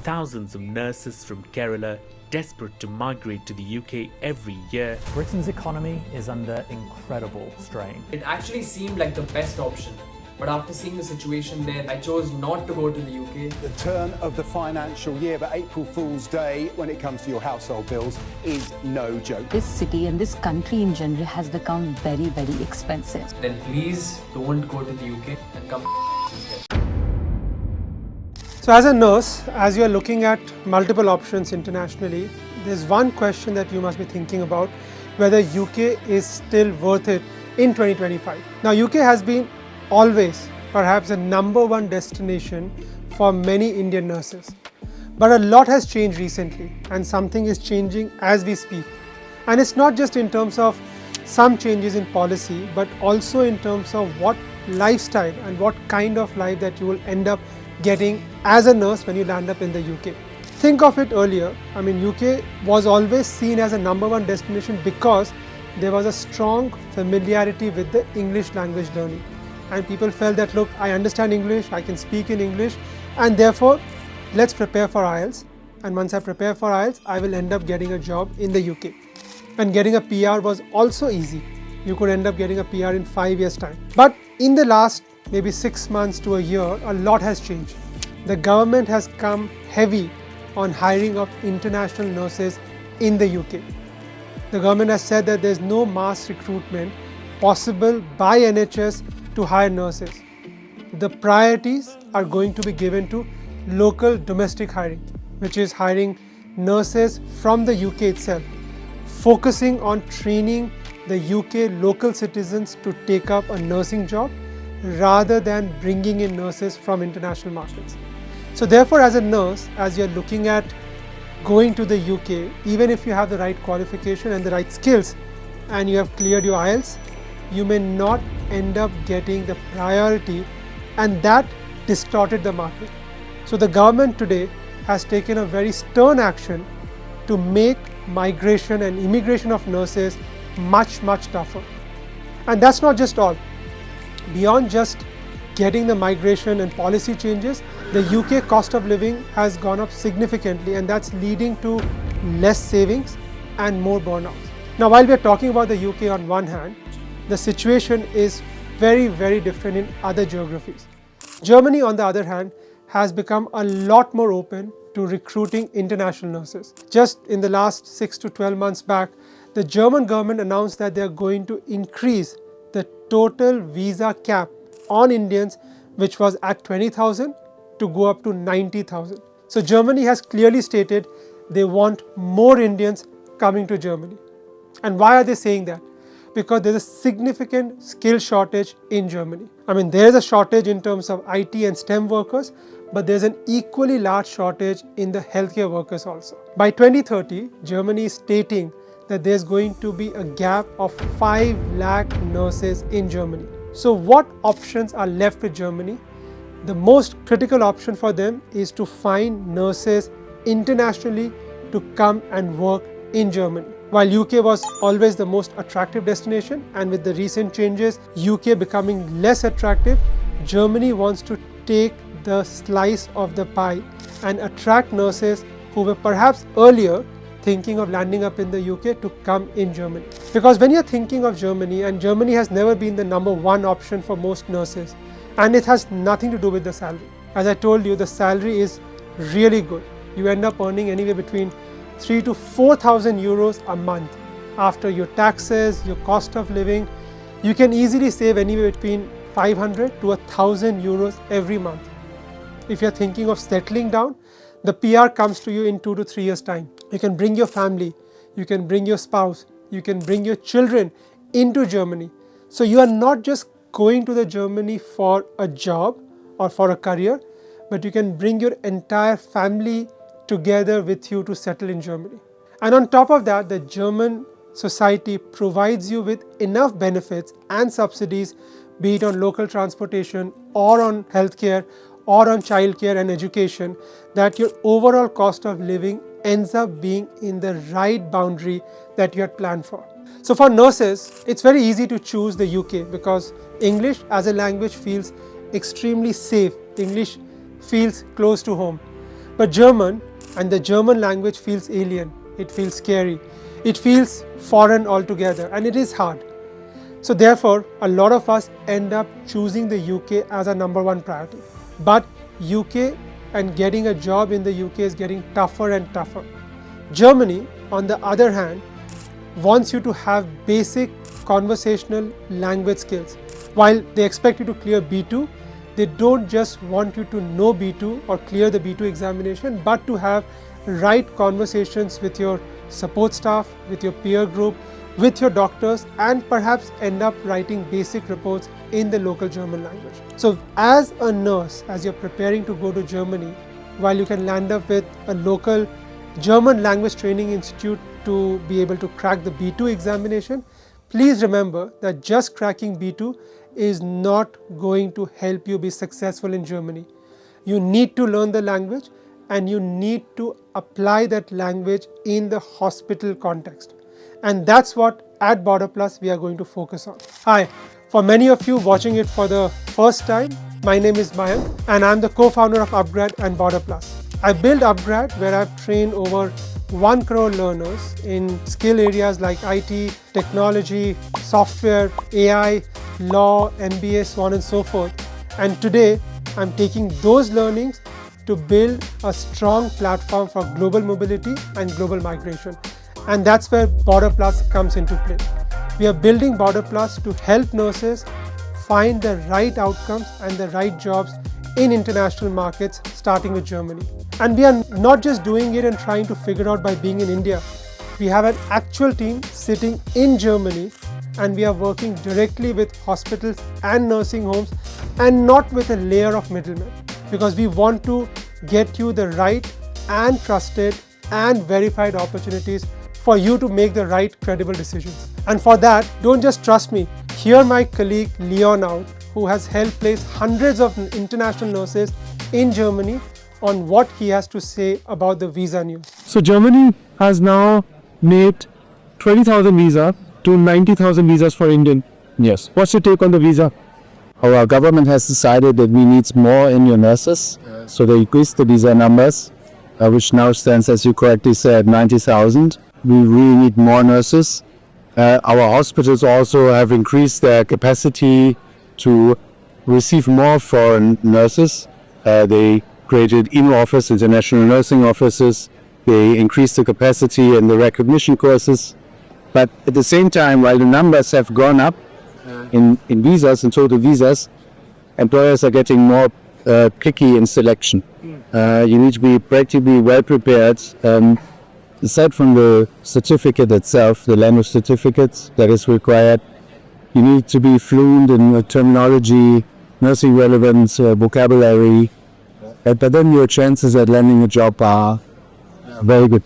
thousands of nurses from Kerala desperate to migrate to the UK every year. Britain's economy is under incredible strain. It actually seemed like the best option. But after seeing the situation there, I chose not to go to the UK. The turn of the financial year, but April Fool's Day, when it comes to your household bills, is no joke. This city and this country in general has become very, very expensive. Then please don't go to the UK and come instead. So as a nurse, as you are looking at multiple options internationally, there's one question that you must be thinking about, whether UK is still worth it in 2025. Now UK has been always perhaps a number one destination for many Indian nurses. But a lot has changed recently and something is changing as we speak. And it's not just in terms of some changes in policy, but also in terms of what lifestyle and what kind of life that you will end up getting as a nurse when you land up in the UK. Think of it earlier, UK was always seen as a number one destination because there was a strong familiarity with the English language learning. And people felt that, look, I understand English, I can speak in English, and therefore let's prepare for IELTS. And once I prepare for IELTS, I will end up getting a job in the UK. And getting a PR was also easy. You could end up getting a PR in 5 years' time. But in the last maybe 6 months to a year, a lot has changed. The government has come heavy on hiring of international nurses in the UK. The government has said that there's no mass recruitment possible by NHS to hire nurses. The priorities are going to be given to local domestic hiring, which is hiring nurses from the UK itself, focusing on training the UK local citizens to take up a nursing job rather than bringing in nurses from international markets. So therefore, as a nurse, as you're looking at going to the UK, even if you have the right qualification and the right skills and you have cleared your IELTS, you may not end up getting the priority, and that distorted the market. So the government today has taken a very stern action to make migration and immigration of nurses much tougher. And that's not just all. Beyond just getting the migration and policy changes, the UK cost of living has gone up significantly, and that's leading to less savings and more burnouts. Now, while we're talking about the UK on one hand, the situation is very different in other geographies. Germany, on the other hand, has become a lot more open to recruiting international nurses. Just in the last 6 to 12 months back, the German government announced that they are going to increase the total visa cap on Indians, which was at 20,000 to go up to 90,000. So Germany has clearly stated they want more Indians coming to Germany. And why are they saying that? Because there's a significant skill shortage in Germany. There is a shortage in terms of IT and STEM workers, but there's an equally large shortage in the healthcare workers also. By 2030, Germany is stating that there's going to be a gap of 5 lakh nurses in Germany. So what options are left with Germany? The most critical option for them is to find nurses internationally to come and work in Germany. While UK was always the most attractive destination, and with the recent changes, UK becoming less attractive, Germany wants to take the slice of the pie and attract nurses who were perhaps earlier thinking of landing up in the UK to come in Germany. Because when you're thinking of Germany, and Germany has never been the number one option for most nurses, and it has nothing to do with the salary. As I told you, the salary is really good. You end up earning anywhere between 3,000 to 4,000 euros a month. After your taxes, your cost of living, you can easily save anywhere between 500 to 1,000 euros every month. If you're thinking of settling down, the PR comes to you in 2 to 3 years' time. You can bring your family, you can bring your spouse, you can bring your children into Germany. So you are not just going to the Germany for a job or for a career, but you can bring your entire family together with you to settle in Germany. And on top of that, the German society provides you with enough benefits and subsidies, be it on local transportation or on healthcare or on childcare and education, that your overall cost of living ends up being in the right boundary that you had planned for. So for nurses, it's very easy to choose the UK because English as a language feels extremely safe. English feels close to home. But German and the German language feels alien, it feels scary, it feels foreign altogether, and it is hard. So therefore, a lot of us end up choosing the UK as our number one priority. But UK and getting a job in the UK is getting tougher and tougher. Germany, on the other hand, wants you to have basic conversational language skills. While they expect you to clear B2, they don't just want you to know B2 or clear the B2 examination, but to have right conversations with your support staff, with your peer group, with your doctors, and perhaps end up writing basic reports in the local German language. So as a nurse, as you're preparing to go to Germany, while you can land up with a local German language training institute to be able to crack the B2 examination, please remember that just cracking B2 is not going to help you be successful in Germany. You need to learn the language and you need to apply that language in the hospital context. And that's what at Border Plus we are going to focus on. Hi, for many of you watching it for the first time, my name is Mayank and I'm the co-founder of Upgrad and Border Plus. I built Upgrad where I've trained over 1 crore learners in skill areas like IT, technology, software, AI, law, MBA, so on and so forth. And today, I'm taking those learnings to build a strong platform for global mobility and global migration. And that's where Border Plus comes into play. We are building Border Plus to help nurses find the right outcomes and the right jobs in international markets, starting with Germany. And we are not just doing it and trying to figure out by being in India. We have an actual team sitting in Germany and we are working directly with hospitals and nursing homes and not with a layer of middlemen, because we want to get you the right and trusted and verified opportunities for you to make the right credible decisions. And for that, don't just trust me. Hear my colleague Leon out, who has helped place hundreds of international nurses in Germany, on what he has to say about the visa news. So Germany has now made 20,000 visa to 90,000 visas for Indian. Yes. What's your take on the visa? Our government has decided that we need more Indian nurses, so they increased the visa numbers, which now stands, as you correctly said, 90,000. We really need more nurses. Our hospitals also have increased their capacity to receive more foreign nurses. They created in-office international nursing offices. They increased the capacity and the recognition courses. But at the same time, while the numbers have gone up in visas, in total visas, employers are getting more picky in selection. You need to be practically well prepared. Aside from the certificate itself, the language certificate that is required, you need to be fluent in terminology, nursing relevance, vocabulary. But then your chances at landing a job are very good.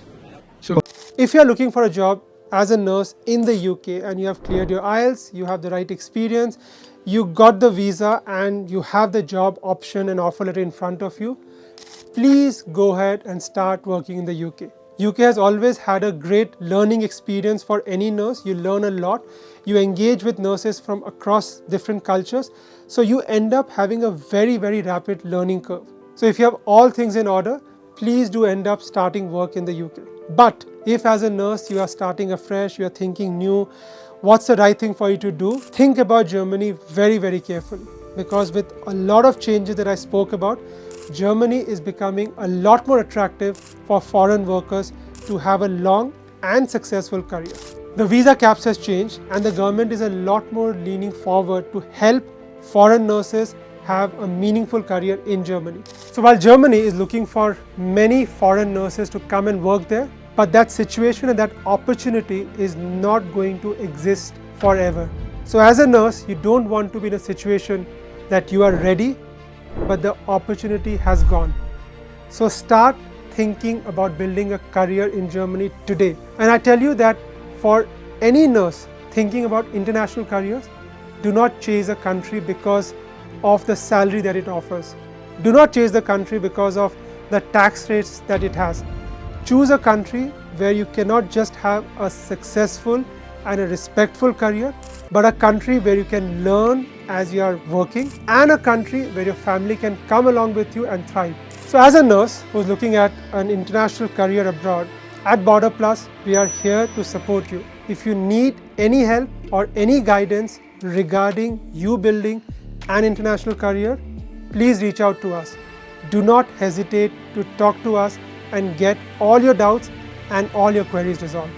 If you are looking for a job as a nurse in the UK and you have cleared your IELTS, you have the right experience, you got the visa and you have the job option and offer letter in front of you, please go ahead and start working in the UK. UK has always had a great learning experience for any nurse. You learn a lot. You engage with nurses from across different cultures. So you end up having a very, very rapid learning curve. So if you have all things in order, please do end up starting work in the UK. But if as a nurse you are starting afresh, you are thinking new, what's the right thing for you to do? Think about Germany very, very carefully. Because with a lot of changes that I spoke about, Germany is becoming a lot more attractive for foreign workers to have a long and successful career. The visa caps has changed and the government is a lot more leaning forward to help foreign nurses have a meaningful career in Germany. So while Germany is looking for many foreign nurses to come and work there, but that situation and that opportunity is not going to exist forever. So as a nurse, you don't want to be in a situation that you are ready, but the opportunity has gone. So start thinking about building a career in Germany today. And I tell you that for any nurse thinking about international careers, do not chase a country because of the salary that it offers. Do not chase the country because of the tax rates that it has. Choose a country where you cannot just have a successful and a respectful career, but a country where you can learn as you are working, and a country where your family can come along with you and thrive. So as a nurse who's looking at an international career abroad, at Border Plus, we are here to support you. If you need any help or any guidance regarding you building an international career, please reach out to us. Do not hesitate to talk to us and get all your doubts and all your queries resolved.